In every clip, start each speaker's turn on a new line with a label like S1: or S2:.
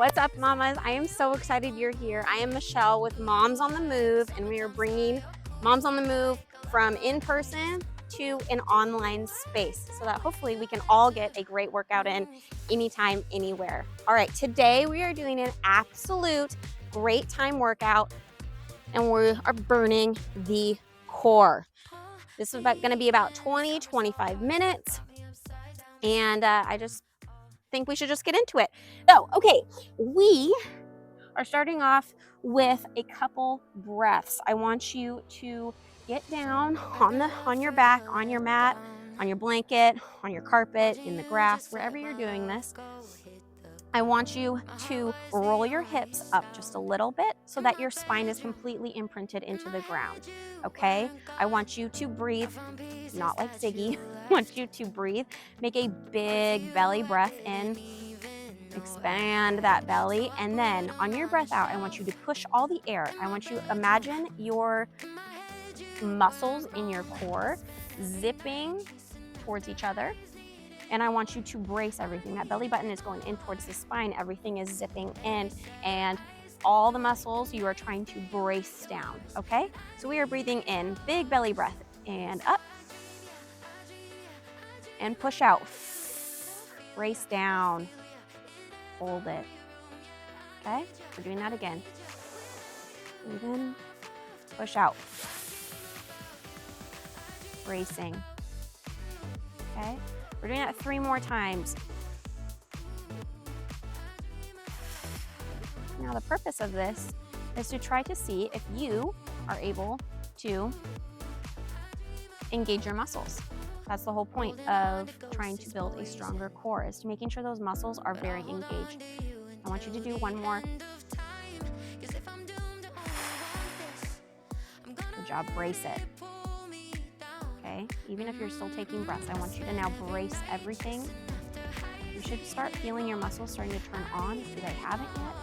S1: What's up, mamas? I am so excited you're here. I am Michelle with Moms on the Move, and we are bringing Moms on the Move from in-person to an online space so that hopefully we can all get a great workout in anytime, anywhere. All right, today we are doing an absolute great time workout, and we are burning the core. This is going to be about 20-25 minutes, and I just think we should just get into it. So, okay, we are starting off with a couple breaths. I want you to get down on your back, on your mat, on your blanket, on your carpet, in the grass, wherever you're doing this. I want you to roll your hips up just a little bit so that your spine is completely imprinted into the ground, okay? I want you to breathe, not like Ziggy. I want you to breathe. Make a big belly breath in. Expand that belly, and then on your breath out, I want you to push all the air. I want you to imagine your muscles in your core zipping towards each other, and I want you to brace everything. That belly button is going in towards the spine. Everything is zipping in, and all the muscles you are trying to brace down, okay? So we are breathing in, big belly breath, and up, and push out. Brace down. Hold it. Okay, we're doing that again. Breathe in, push out. Bracing. Okay, we're doing that 3 more times. Now, the purpose of this is to try to see if you are able to engage your muscles. That's the whole point of trying to build a stronger core, is to making sure those muscles are very engaged. I want you to do one more. Good job, brace it. Okay, even if you're still taking breaths, I want you to now brace everything. You should start feeling your muscles starting to turn on if they haven't yet.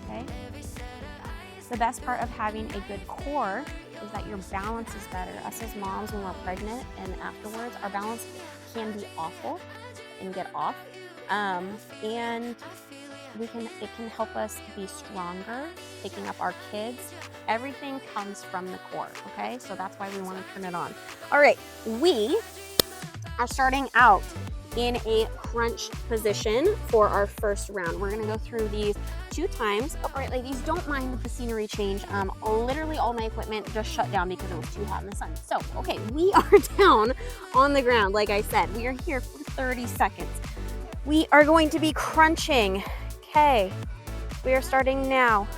S1: Okay? The best part of having a good core is that your balance is better. Us as moms, when we're pregnant and afterwards, our balance can be awful and get off. And it can help us be stronger, picking up our kids. Everything comes from the core, okay? So that's why we want to turn it on. All right, we are starting out in a crunch position for our first round. We're gonna go through these 2 times. All right, ladies, don't mind the scenery change. Literally all my equipment just shut down because it was too hot in the sun. So, okay, we are down on the ground. Like I said, we are here for 30 seconds. We are going to be crunching. Okay, we are starting now.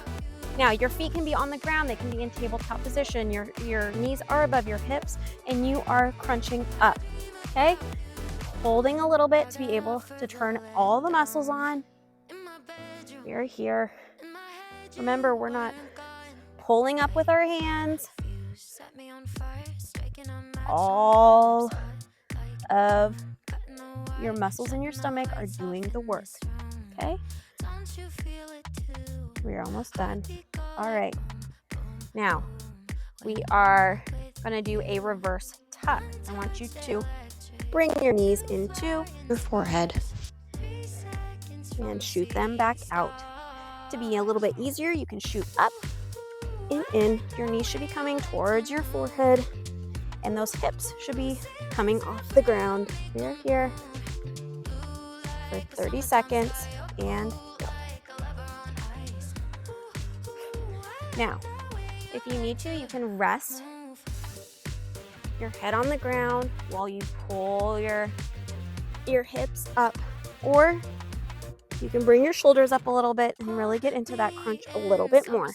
S1: Now, your feet can be on the ground. They can be in tabletop position. Your knees are above your hips, and you are crunching up, okay? Holding a little bit to be able to turn all the muscles on. We're here. Remember, we're not pulling up with our hands. All of your muscles in your stomach are doing the work, okay? We're almost done. All right. Now, we are going to do a reverse tuck. I want you to bring your knees into your forehead and shoot them back out. To be a little bit easier, you can shoot up and in. Your knees should be coming towards your forehead, and those hips should be coming off the ground. We're here for 30 seconds, and go. Now, if you need to, you can rest your head on the ground while you pull your hips up, or you can bring your shoulders up a little bit and really get into that crunch a little bit more.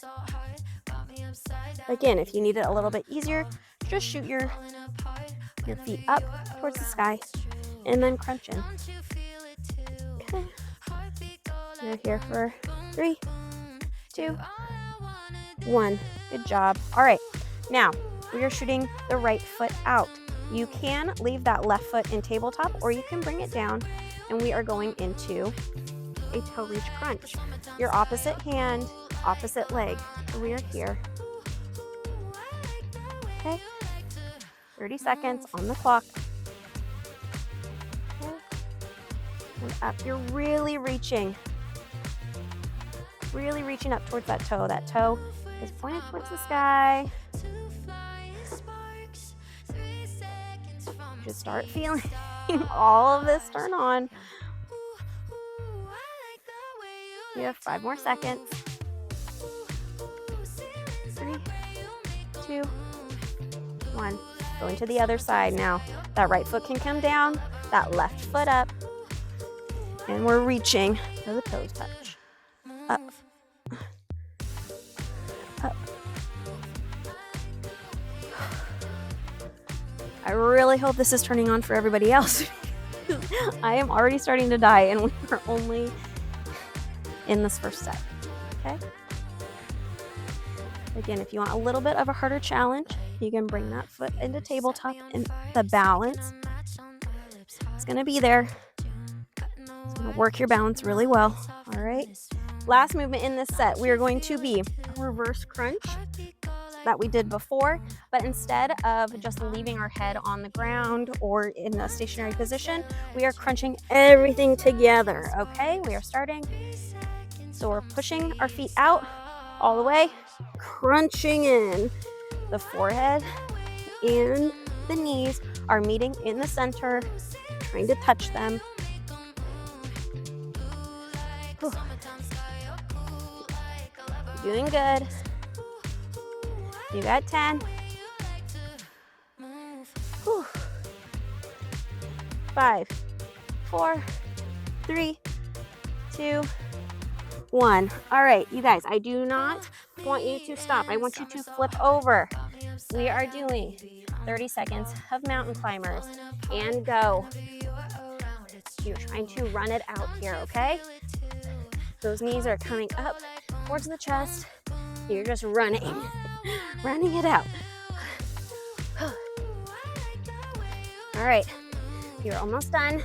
S1: Again, if you need it a little bit easier, just shoot your feet up towards the sky and then crunch in. Okay. You're here for 3, 2, 1. Good job. All right. Now, we are shooting the right foot out. You can leave that left foot in tabletop, or you can bring it down, and we are going into a toe reach crunch. Your opposite hand, opposite leg. So we are here. Okay. 30 seconds on the clock. Okay. And up. You're really reaching. Really reaching up towards that toe. That toe is pointed towards the sky. Just start feeling all of this turn on. You have 5 more seconds. 3, 2, 1. Going to the other side now. That right foot can come down, that left foot up, and we're reaching for the toes touch. Up. Up. I really hope this is turning on for everybody else. I am already starting to die, and we're only in this first set. Okay? Again, if you want a little bit of a harder challenge, you can bring that foot into tabletop, and the balance is going to be there. It's going to work your balance really well. All right. Last movement in this set, we are going to be a reverse crunch that we did before, but instead of just leaving our head on the ground or in a stationary position, we are crunching everything together. Okay, we are starting. So we're pushing our feet out all the way, crunching in. The forehead and the knees are meeting in the center, trying to touch them. Whew. You're doing good. You got 10. Whew. 5, 4, 3, 2, 1. All right, you guys, I do not want you to stop. I want you to flip over. We are doing 30 seconds of mountain climbers and go. You're trying to run it out here, okay? Those knees are coming up towards the chest. You're just running it out. All right, you're almost done.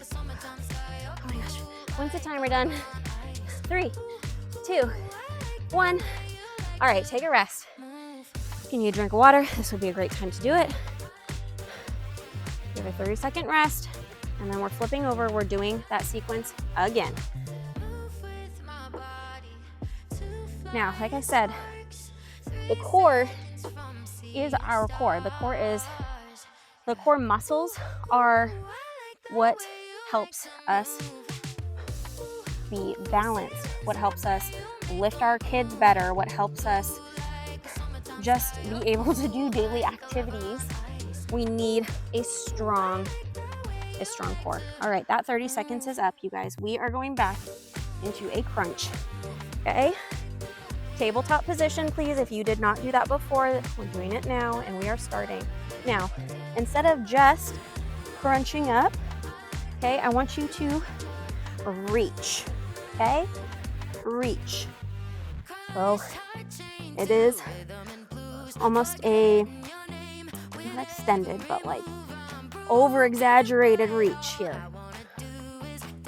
S1: Oh my gosh, when's the timer done? 3, 2, 1. All right, take a rest. Can you drink water? This would be a great time to do it. Give a 30-second rest, and then we're flipping over. We're doing that sequence again. Now, like I said, the core is our core. The core muscles are what helps us be balanced, what helps us lift our kids better, what helps us just be able to do daily activities. We need a strong core. All right, that 30 seconds is up, you guys. We are going back into a crunch, okay? Tabletop position, please. If you did not do that before, we're doing it now, and we are starting. Now, instead of just crunching up, okay, I want you to reach, okay? Reach. So it is almost a, not extended, but like over-exaggerated reach here.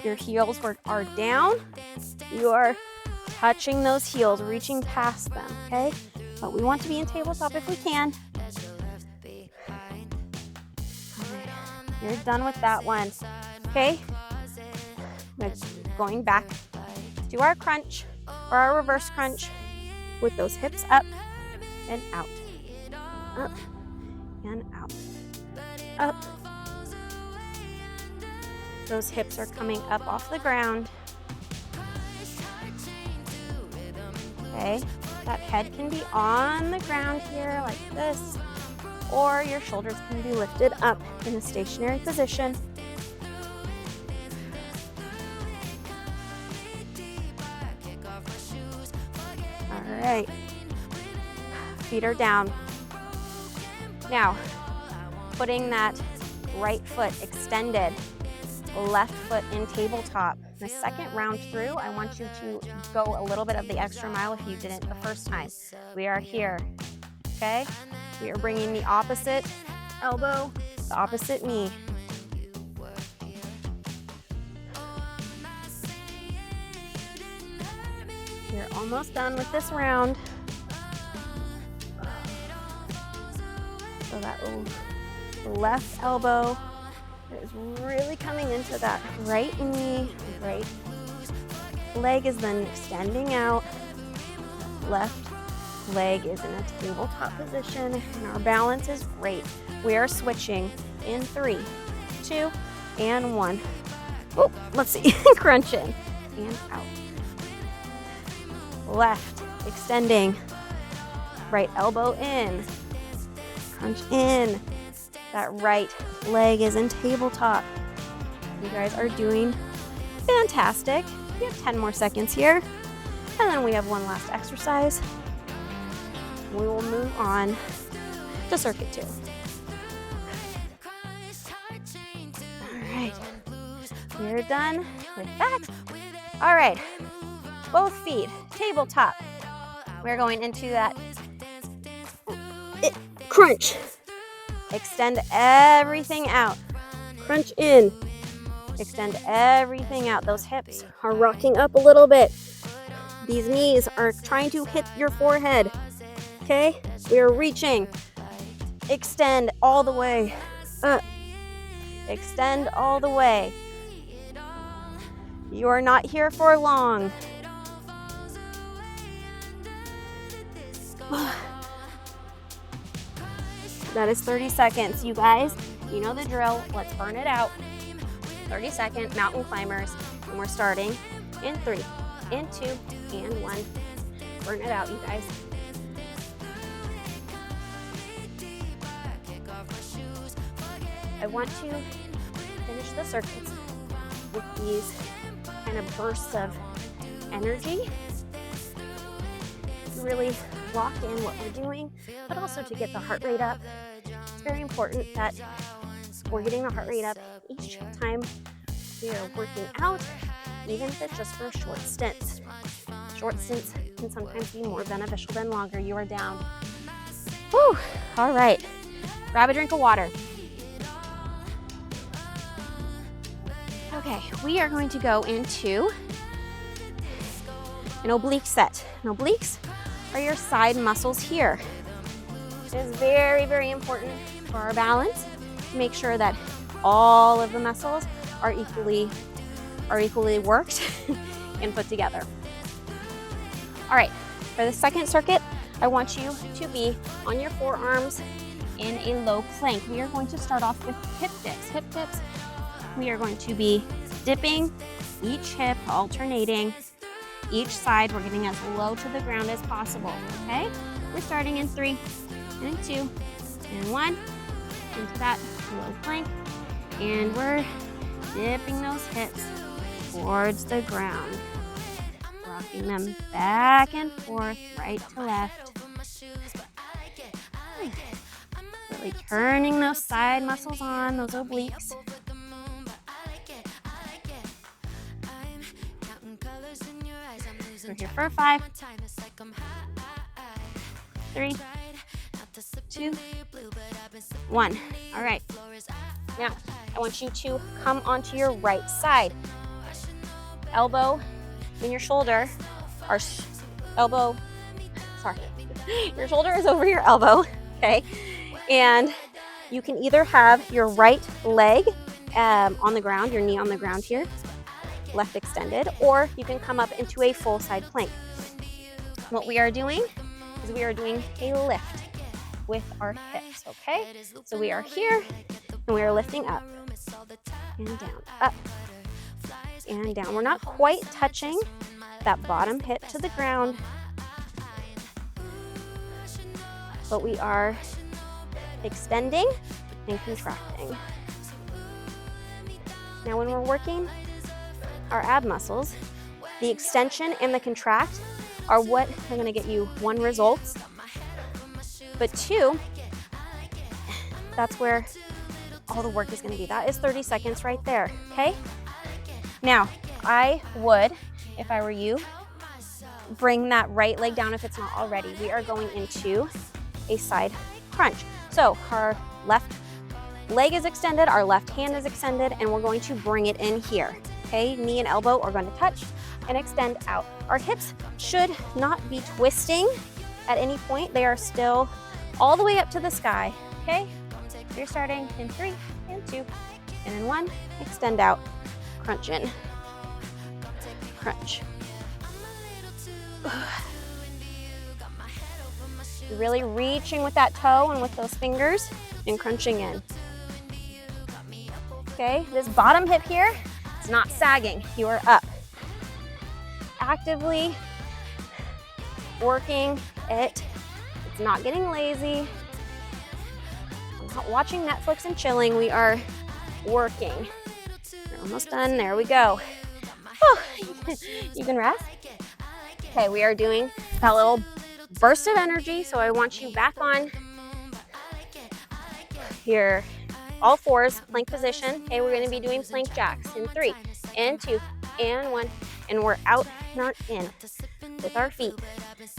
S1: Your heels are down. You are touching those heels, reaching past them, okay? But we want to be in tabletop if we can. Right. You're done with that one, okay? We're going back to our crunch or our reverse crunch with those hips up and out. Up and out. Up. Those hips are coming up off the ground. Okay, that head can be on the ground here like this, or your shoulders can be lifted up in a stationary position. All right, feet are down. Now, putting that right foot extended, left foot in tabletop. The second round through, I want you to go a little bit of the extra mile if you didn't the first time. We are here, okay? We are bringing the opposite elbow, the opposite knee. You're almost done with this round. So that left elbow It is really coming into that right knee, right leg is then extending out. Left leg is in a tabletop position, and our balance is great. We are switching in 3, 2, and 1. Oh, let's see. Crunch in and out. Left, extending. Right elbow in. Crunch in. That right leg is in tabletop. You guys are doing fantastic. We have 10 more seconds here. And then we have one last exercise. We will move on to circuit 2. All right, we're done with that. All right, both feet, tabletop. We're going into that crunch. Extend everything out. Crunch in. Extend everything out. Those hips are rocking up a little bit. These knees are trying to hit your forehead. Okay? We are reaching. Extend all the way up. Extend all the way. You are not here for long. That is 30 seconds, you guys. You know the drill. Let's burn it out. 30-second mountain climbers. And we're starting in 3, in 2, and 1. Burn it out, you guys. I want to finish the circuits with these kind of bursts of energy. Really lock in what we're doing, but also to get the heart rate up. It's very important that we're getting the heart rate up each time we are working out, even if it's just for short stints. Short stints can sometimes be more beneficial than longer. You are down. Whew. All right, grab a drink of water. Okay, we are going to go into an oblique set. And obliques are your side muscles here. It is very, very important for our balance to make sure that all of the muscles are equally worked and put together. All right, for the second circuit, I want you to be on your forearms in a low plank. We are going to start off with hip dips. Hip dips. We are going to be dipping each hip, alternating each side. We're getting as low to the ground as possible, okay? We're starting in 3, and 2, and 1, into that low plank, and we're dipping those hips towards the ground, rocking them back and forth, right to left. Really turning those side muscles on, those obliques. We're here for 5, 3, 2, 1. All right. Now, I want you to come onto your right side. Elbow in your shoulder. Your shoulder is over your elbow, okay? And you can either have your right leg on the ground, your knee on the ground here, left extended, or you can come up into a full side plank. What we are doing is we are doing a lift with our hips, okay? So we are here and we are lifting up and down, up and down. We're not quite touching that bottom hip to the ground, but we are extending and contracting. Now when we're working our ab muscles, the extension and the contract are what are going to get you 1, results, but 2, that's where all the work is going to be. That is 30 seconds right there, okay? Now, I would, if I were you, bring that right leg down if it's not already. We are going into a side crunch. So our left leg is extended, our left hand is extended, and we're going to bring it in here. Okay, knee and elbow are going to touch and extend out. Our hips should not be twisting at any point. They are still all the way up to the sky, okay? You're starting in 3, and 2, And then 1, extend out, crunch in, crunch. You're really reaching with that toe and with those fingers and crunching in. Okay, this bottom hip here is not sagging. You are up. Actively working it. It's not getting lazy. We're not watching Netflix and chilling. We are working. We're almost done. There we go. Oh, you can rest. Okay, we are doing that little burst of energy. So I want you back on your all fours, plank position. Okay, we're going to be doing plank jacks in 3 and 2 and 1. And we're out, not in, with our feet.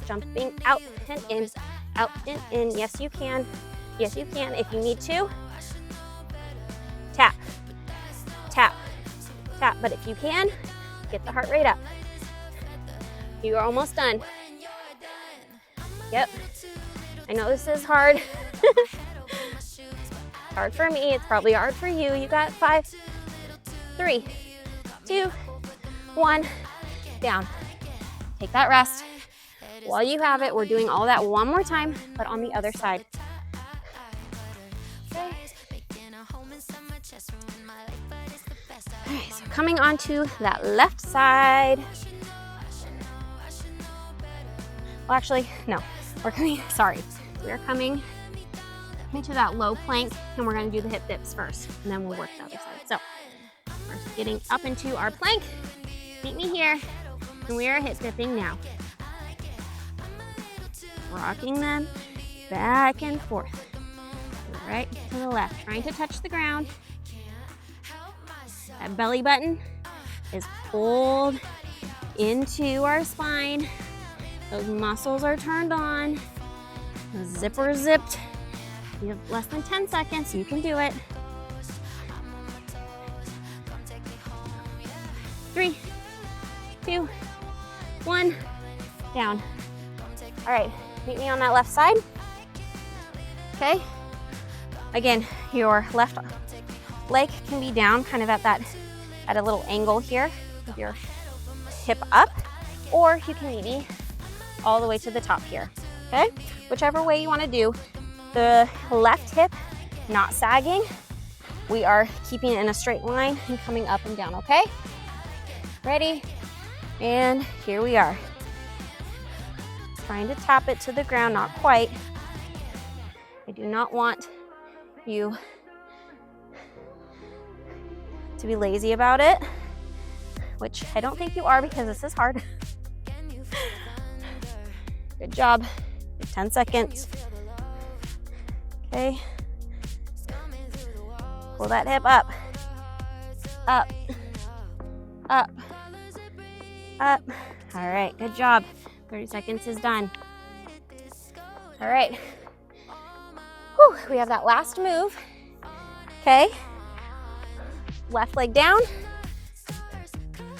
S1: Jumping out and in, out and in. Yes, you can. Yes, you can. If you need to, tap, tap, tap. But if you can, get the heart rate up. You are almost done. Yep. I know this is hard. It's hard for me. It's probably hard for you. You got 5, 3, 2, 1, down. Take that rest. While you have it, we're doing all that one more time, but on the other side. Okay. All right, so coming onto that left side. Well, actually, no. We're coming into that low plank, and we're going to do the hip dips first, and then we'll work the other side. So we're getting up into our plank. Meet me here, and we are hip dipping now. Rocking them back and forth, to the right to the left, trying to touch the ground. That belly button is pulled into our spine. Those muscles are turned on. The zipper zipped. You have less than 10 seconds. You can do it. 3, 2, 1, down. All right, meet me on that left side. Okay. Again, your left leg can be down kind of at a little angle here with your hip up, or you can maybe all the way to the top here. Okay, whichever way you want to do. The left hip not sagging. We are keeping it in a straight line and coming up and down, okay? Ready? And here we are. Trying to tap it to the ground, not quite. I do not want you to be lazy about it, which I don't think you are because this is hard. Good job. 10 seconds. Okay. Pull that hip up. Up. Up. Up. All right, good job. 30 seconds is done. All right. Whew, we have that last move. Okay. Left leg down.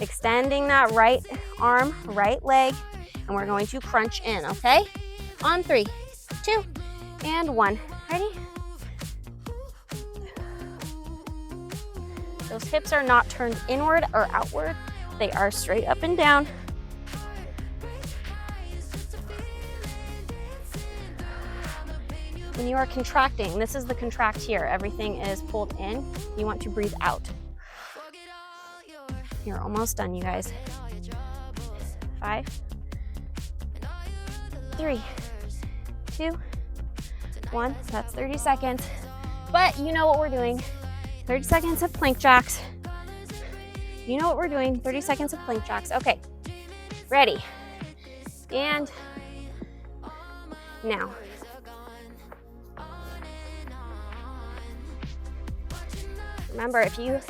S1: Extending that right arm, right leg, and we're going to crunch in, okay? On 3, 2, and 1. Ready? Those hips are not turned inward or outward. They are straight up and down. When you are contracting, this is the contract here. Everything is pulled in. You want to breathe out. You're almost done, you guys. 5, 3, 2, 1. That's 30 seconds. But you know what we're doing. 30 seconds of plank jacks. You know what we're doing. 30 seconds of plank jacks. Okay. Ready. And now. Remember, if you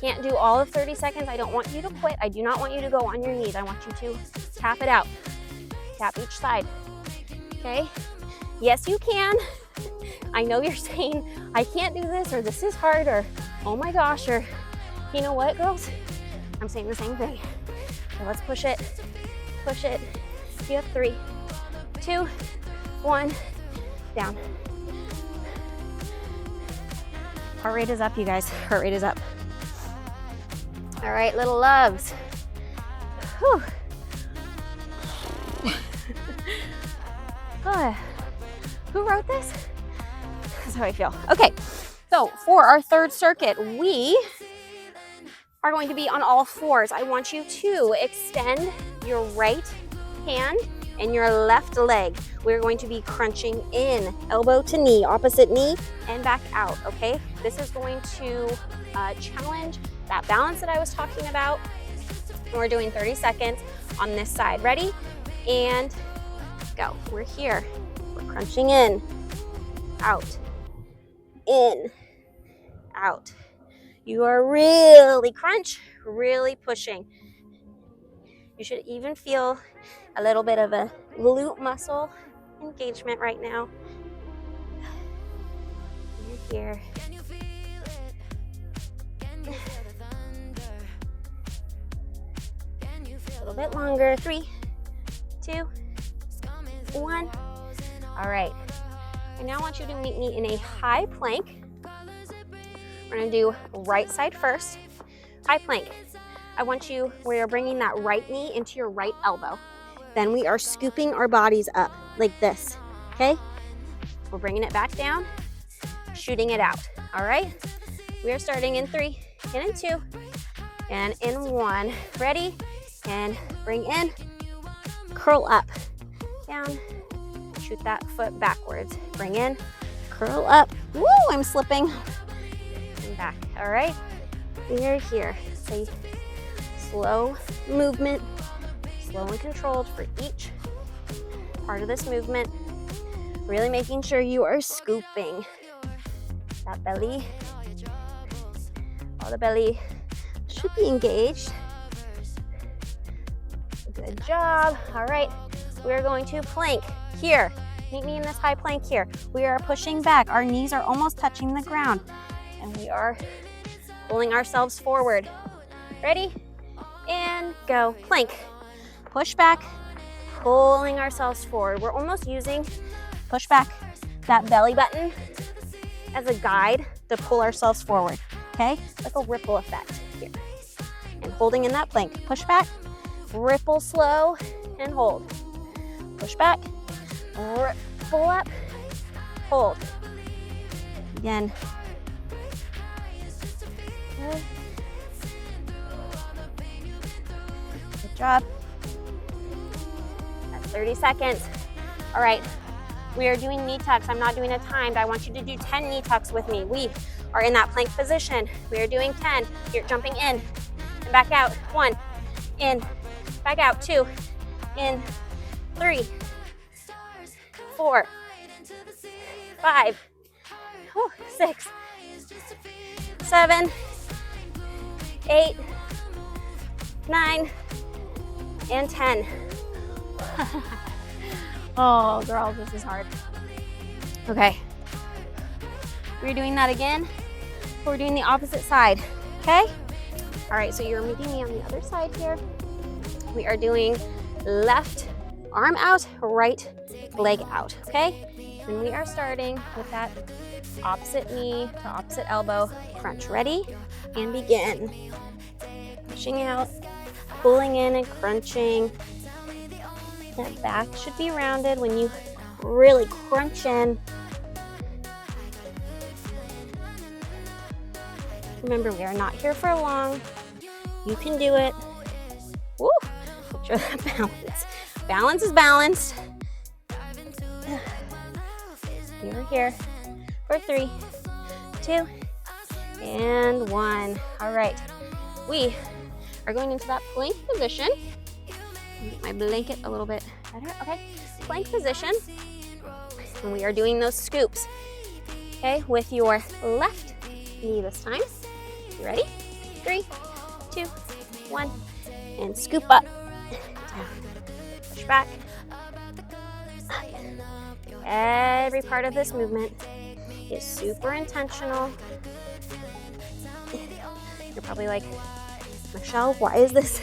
S1: can't do all of 30 seconds, I don't want you to quit. I do not want you to go on your knees. I want you to tap it out. Tap each side. Okay? Yes, you can. I know you're saying, I can't do this, or this is hard, or oh my gosh, or you know what, girls? I'm saying the same thing. So let's push it. Push it. You have 3, 2, 1, down. Heart rate is up, you guys. Heart rate is up. All right, little loves. Whew. Oh, who wrote this? That's how I feel. Okay, so for our third circuit, we are going to be on all fours. I want you to extend your right hand and your left leg. We're going to be crunching in, elbow to knee, opposite knee, and back out, okay? This is going to challenge that balance that I was talking about. And we're doing 30 seconds on this side. Ready? And go. We're here. We're crunching in, out, in, out. You are really crunch, really pushing. You should even feel a little bit of a glute muscle engagement right now. You're here. A little bit longer. 3, 2, 1. All right. I now want you to meet me in a high plank. We're gonna do right side first. High plank. I want you, where you're bringing that right knee into your right elbow. Then we are scooping our bodies up like this, okay? We're bringing it back down, shooting it out, all right? We are starting in 3, and in 2, and in 1. Ready? And bring in, curl up, down, shoot that foot backwards. Bring in, curl up. Woo, I'm slipping. And back, all right? We are here. Say slow movement, slow and controlled for each part of this movement. Really making sure you are scooping that belly. All the belly should be engaged. Good job. All right, we're going to plank here. Meet me in this high plank here. We are pushing back. Our knees are almost touching the ground, and we are pulling ourselves forward. Ready? And go. Plank. Push back, pulling ourselves forward. We're almost using, push back, that belly button as a guide to pull ourselves forward, okay? Like a ripple effect here. And holding in that plank. Push back, ripple slow, and hold. Push back, ripple up, hold. Again. Good. Good job. That's 30 seconds. All right, we are doing knee tucks. I'm not doing a timed. I want you to do 10 knee tucks with me. We are in that plank position. We are doing 10. You're jumping in and back out. 1, in, back out. 2, in, 3, 4, 5, 6, 7, 8, 9, and 10. Oh, girls, this is hard. Okay. We're doing that again. We're doing the opposite side, okay? All right, so you're meeting me on the other side here. We are doing left arm out, right leg out, okay? And we are starting with that opposite knee to opposite elbow crunch. Ready? And begin. Pushing out, pulling in and crunching. That back should be rounded when you really crunch in. Remember, we are not here for long. You can do it. Woo! Make sure that balance. Balance is balanced. You're here for 3, 2, and 1. All right. We are going into that plank position. Get my blanket a little bit better. Okay, plank position. And we are doing those scoops. Okay, with your left knee this time. You ready? 3, 2, 1, and scoop up. Down. Push back. Every part of this movement is super intentional. You're probably like, Michelle, why is this?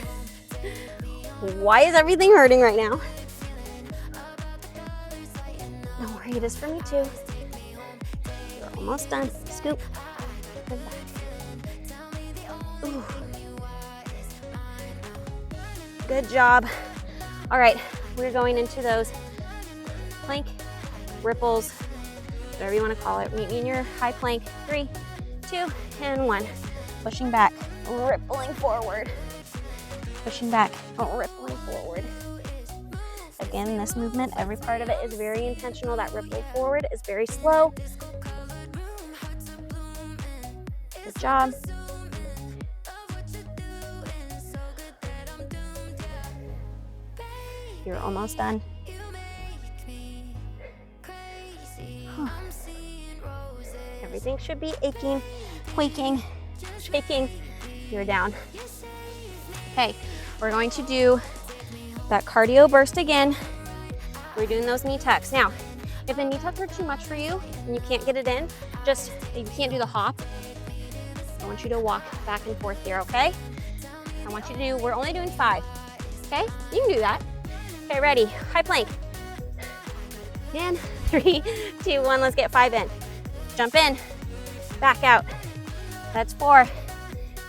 S1: Why is everything hurting right now? Don't worry, it is for me too. You're almost done. Scoop, Good job. All right, we're going into those plank ripples, whatever you want to call it. Meet me in your high plank. 3, 2, and 1. Pushing back, rippling forward. Pushing back, rippling forward. Again, this movement, every part of it is very intentional. That ripple forward is very slow. Good job. You're almost done. Everything should be aching, quaking, shaking. You're down. Okay, we're going to do that cardio burst again. We're doing those knee tucks. Now, if the knee tucks are too much for you and you can't get it in, you can't do the hop, I want you to walk back and forth here, okay? I want you to do, we're only doing 5, okay? You can do that. Okay, ready, high plank. And 3, 2, 1, let's get 5 in. Jump in, back out. That's 4,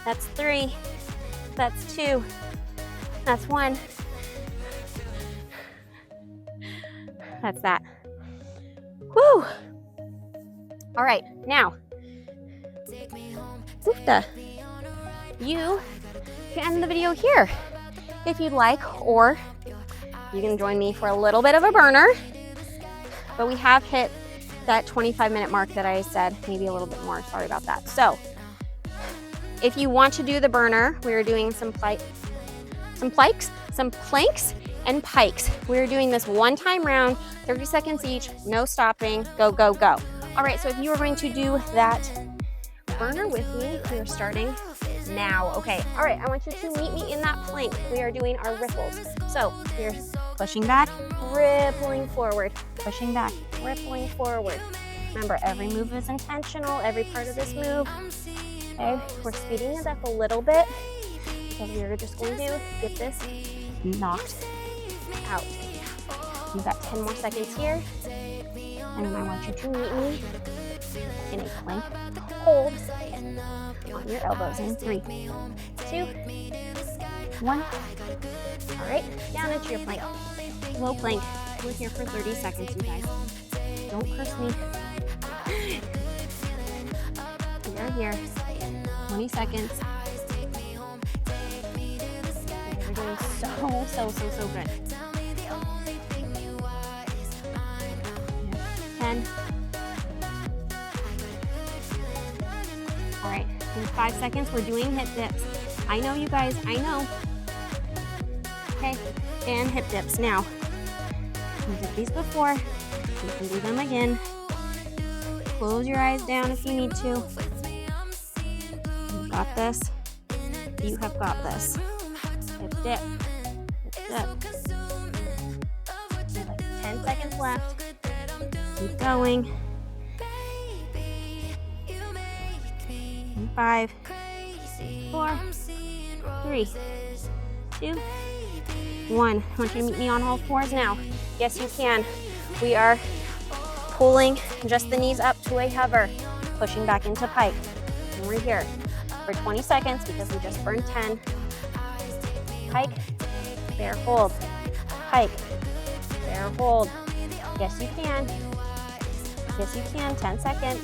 S1: that's 3, that's 2, that's 1. That's that. Woo! All right, now, oofta. You can end the video here if you'd like, or you can join me for a little bit of a burner, but we have hit that 25-minute mark that I said, maybe a little bit more, sorry about that. So if you want to do the burner, we're doing some planks and pikes. We're doing this one-time round, 30 seconds each, no stopping, go, go, go. All right, so if you are going to do that burner with me, we are starting now. Okay, all right, I want you to meet me in that plank. We are doing our ripples. So you're pushing back, rippling forward, pushing back, rippling forward. Remember, every move is intentional, every part of this move. Okay, we're speeding it up a little bit because we're just going to get this knocked out. You've got 10 more seconds here, and I want you to meet me in a plank hold on your elbows in 3, 2, 1. All right, down into your plank. Low plank. We're here for 30 seconds, you guys. Don't curse me. We are here. 20 seconds. We're doing so good. 10. All right, in 5 seconds, we're doing hip dips. I know, you guys, I know. Okay, and hip dips. Now, we did these before. You can do them again. Close your eyes down if you need to. You've got this. You have got this. Hip dip. Hip dip. You have like 10 seconds left. Keep going. 5, 4, 3, 2, 1. I want you to meet me on all fours now. Yes, you can. We are pulling just the knees up to a hover, pushing back into pike. And we're here for 20 seconds because we just burned 10. Pike, bear hold. Pike, bear hold. Yes, you can. Yes, you can. 10 seconds.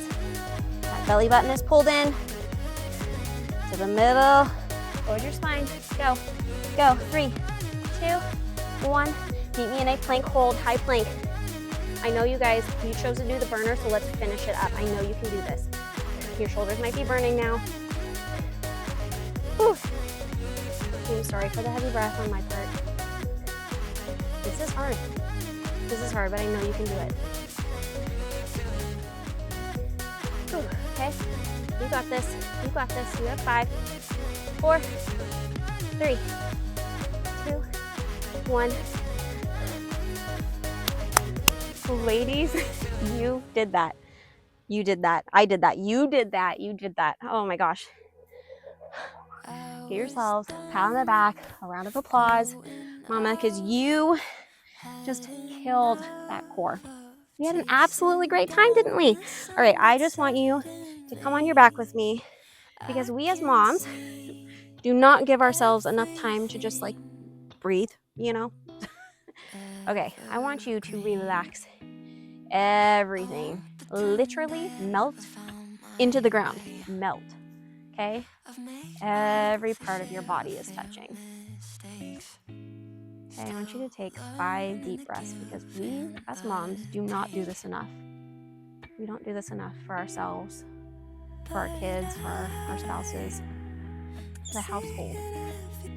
S1: That belly button is pulled in to the middle. Forward your spine. Go. Go. 3, 2, 1. Meet me in a plank hold, high plank. I know you guys, you chose to do the burner, so let's finish it up. I know you can do this. Your shoulders might be burning now. Whew. I'm sorry for the heavy breath on my part. This is hard. This is hard, but I know you can do it. Whew. Okay, you got this. You got this. You have 5, 4, 3, 2, 1. Ladies, you did that. You did that. I did that. You did that. You did that. Oh my gosh. Give yourselves a pat on the back, a round of applause, mama, because you just killed that core. We had an absolutely great time, didn't we? All right, I just want you to come on your back with me because we as moms do not give ourselves enough time to just like breathe, you know? Okay, I want you to relax everything. Literally melt into the ground. Melt, okay? Every part of your body is touching. Okay, I want you to take 5 deep breaths because we, as moms, do not do this enough. We don't do this enough for ourselves, for our kids, for our spouses. The household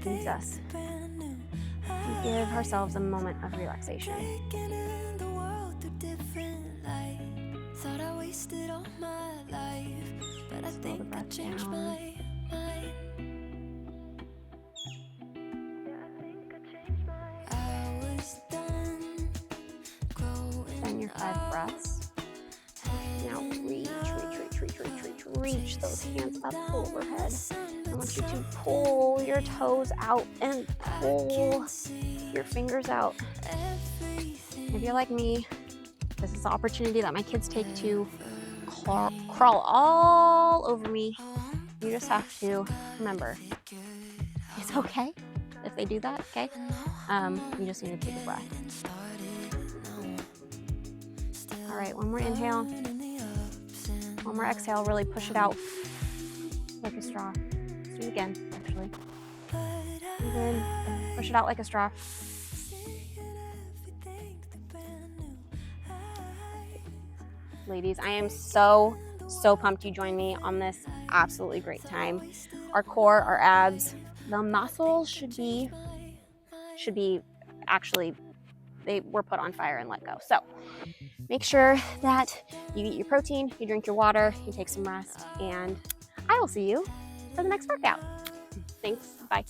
S1: needs us. We give ourselves a moment of relaxation. Slow the breath down. Then your 5 breaths. Now reach those hands up overhead. I want you to pull your toes out and pull your fingers out. If you're like me, this is the opportunity that my kids take to crawl all over me. You just have to remember, it's okay if they do that, okay? You just need to take a breath. All right, one more inhale. One more exhale, really push it out like a straw. Let's do it again, actually. And then push it out like a straw. Ladies, I am so pumped you joined me on this absolutely great time. Our core, our abs, the muscles should be actually, they were put on fire and let go. So make sure that you eat your protein, you drink your water, you take some rest, and I will see you for the next workout. Thanks, bye.